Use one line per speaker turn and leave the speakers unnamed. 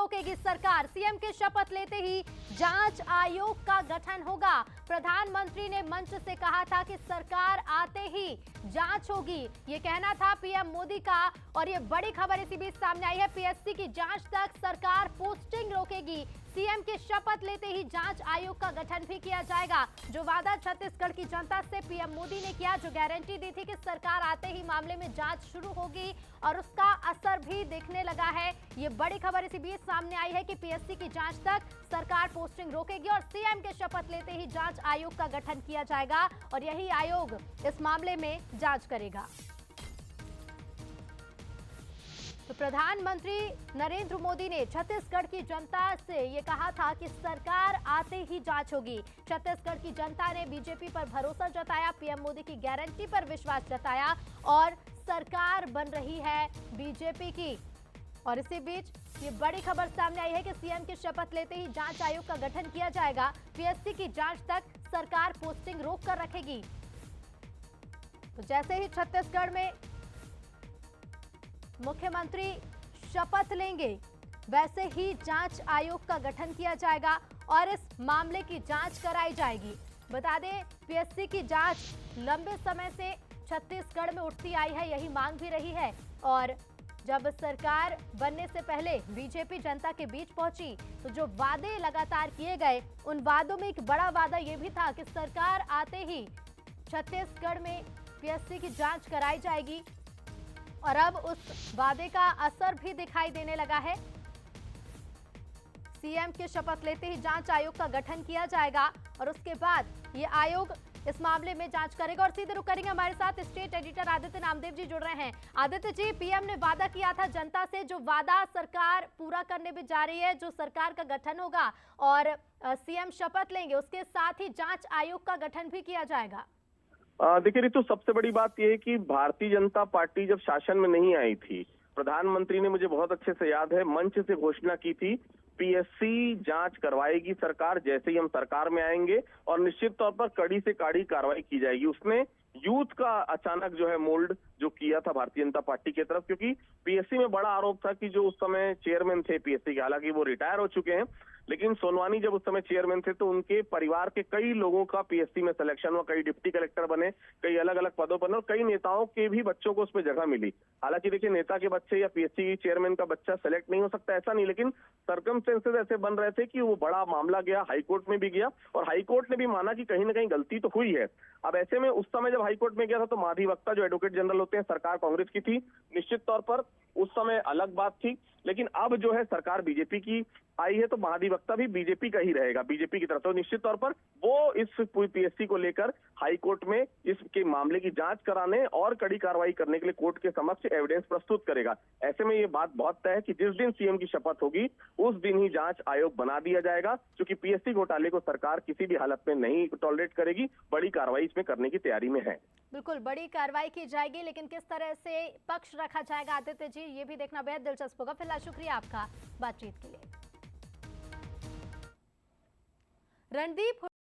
रोकेगी सरकार। सीएम के शपथ लेते ही जांच आयोग का गठन होगा। प्रधानमंत्री ने मंच से कहा था कि सरकार आते ही जांच होगी, ये कहना था पीएम मोदी का। और ये बड़ी खबर इसी बीच सामने आई है, पीएससी की जांच तक सरकार पोस्टिंग रोकेगी। सीएम के शपथ लेते ही जांच आयोग का गठन भी किया जाएगा। जो वादा छत्तीसगढ़ की जनता से पीएम मोदी ने किया, जो गारंटी दी थी कि सरकार आते ही मामले में जांच शुरू होगी, और उसका असर भी दिखने लगा है। ये बड़ी खबर इसी बीच सामने आई है कि पीएससी की जांच तक सरकार पोस्टिंग रोकेगी और सीएम के शपथ लेते ही जांच आयोग का गठन किया जाएगा और यही आयोग इस मामले में जांच करेगा। तो प्रधानमंत्री नरेंद्र मोदी ने छत्तीसगढ़ की जनता से ये कहा था कि सरकार आते ही जांच होगी। छत्तीसगढ़ की जनता ने बीजेपी पर भरोसा जताया, पीएम मोदी की गारंटी पर विश्वास जताया और सरकार बन रही है बीजेपी की। और इसी बीच ये बड़ी खबर सामने आई है कि सीएम की शपथ लेते ही जांच आयोग का गठन किया जाएगा। पीएससी की जांच तक सरकार पोस्टिंग रोक कर रखेगी। तो जैसे ही छत्तीसगढ़ में मुख्यमंत्री शपथ लेंगे, वैसे ही जांच आयोग का गठन किया जाएगा और इस मामले की जांच कराई जाएगी। बता दें, पीएससी की जांच लंबे समय से छत्तीसगढ़ में उठती आई है, यही मांग भी रही है। और जब सरकार बनने से पहले बीजेपी जनता के बीच पहुंची, तो जो वादे लगातार किए गए, उन वादों में एक बड़ा वादा यह भी था कि सरकार आते ही छत्तीसगढ़ में पीएससी की जांच कराई जाएगी। और अब उस वादे का असर भी दिखाई देने लगा है। सीएम के शपथ लेते ही जांच आयोग का गठन किया जाएगा और उसके बाद ये आयोग इस मामले में जांच करेगा। और सीधे रुक करेंगे, हमारे साथ स्टेट एडिटर आदित्य नामदेव जी जुड़ रहे हैं। आदित्य जी, पीएम ने वादा किया था जनता से, जो वादा सरकार पूरा करने में जा रही है, जो सरकार का गठन होगा और सीएम शपथ लेंगे, उसके साथ ही जांच आयोग का गठन भी किया जाएगा।
देखिए रितु, सबसे बड़ी बात यह है कि भारतीय जनता पार्टी जब शासन में नहीं आई थी, प्रधानमंत्री ने, मुझे बहुत अच्छे से याद है, मंच से घोषणा की थी पीएससी जांच करवाएगी सरकार जैसे ही हम सरकार में आएंगे और निश्चित तौर पर कड़ी से कड़ी कार्रवाई की जाएगी। उसने यूथ का अचानक जो है मोल्ड जो किया था भारतीय जनता पार्टी की तरफ, क्योंकि पीएससी में बड़ा आरोप था कि जो उस समय चेयरमैन थे पीएससी के, हालांकि वो रिटायर हो चुके हैं, लेकिन सोनवानी जब उस समय चेयरमैन थे तो उनके परिवार के कई लोगों का पीएससी में सिलेक्शन हुआ, कई डिप्टी कलेक्टर बने, कई अलग अलग पदों पर, और कई नेताओं के भी बच्चों को उसमें जगह मिली। हालांकि देखिए, नेता के बच्चे या पीएससी चेयरमैन का बच्चा सेलेक्ट नहीं हो सकता, ऐसा नहीं, लेकिन सर्कमस्टेंसेस ऐसे बन रहे थे कि वो बड़ा मामला गया, हाईकोर्ट में भी गया और हाईकोर्ट ने भी माना कि कहीं ना कहीं गलती तो हुई है। अब ऐसे में उस समय जब हाईकोर्ट में गया था तो महाधिवक्ता जो एडवोकेट जनरल होते हैं, सरकार कांग्रेस की थी, निश्चित तौर पर उस समय अलग बात थी, लेकिन अब जो है सरकार बीजेपी की आई है तो महाधिवक्ता भी बीजेपी का ही रहेगा, बीजेपी की तरफ। तो निश्चित तौर पर वो इस पीएससी को लेकर हाईकोर्ट में इसके मामले की जांच कराने और कड़ी कार्रवाई करने के लिए कोर्ट के समक्ष एविडेंस प्रस्तुत करेगा। ऐसे में ये बात बहुत तय है कि जिस दिन सीएम की शपथ होगी उस दिन ही जांच आयोग बना दिया जाएगा, क्योंकि पीएससी घोटाले को सरकार किसी भी हालत में नहीं टॉलरेट करेगी, बड़ी कार्रवाई इसमें करने की तैयारी में है।
बिल्कुल, बड़ी कार्रवाई की जाएगी, लेकिन किस तरह से पक्ष रखा जाएगा आदित्य जी, ये भी देखना बेहद दिलचस्प होगा। फिलहाल शुक्रिया आपका बातचीत के लिए। रणदीप